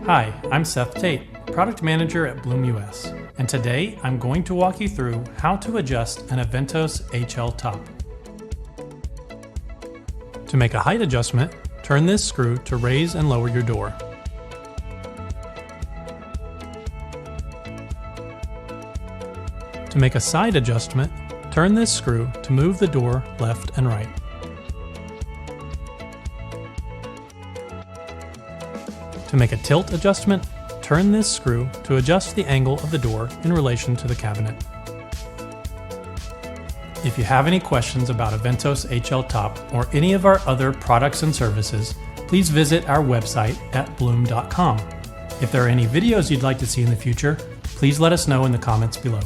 Hi, I'm Seth Tate, Product Manager at Blum US, and today I'm going to walk you through how to adjust an AVENTOS HL top. To make a height adjustment, turn this screw to raise and lower your door. To make a side adjustment, turn this screw to move the door left and right. To make a tilt adjustment, turn this screw to adjust the angle of the door in relation to the cabinet. If you have any questions about AVENTOS HL Top or any of our other products and services, please visit our website at blum.com. If there are any videos you'd like to see in the future, please let us know in the comments below.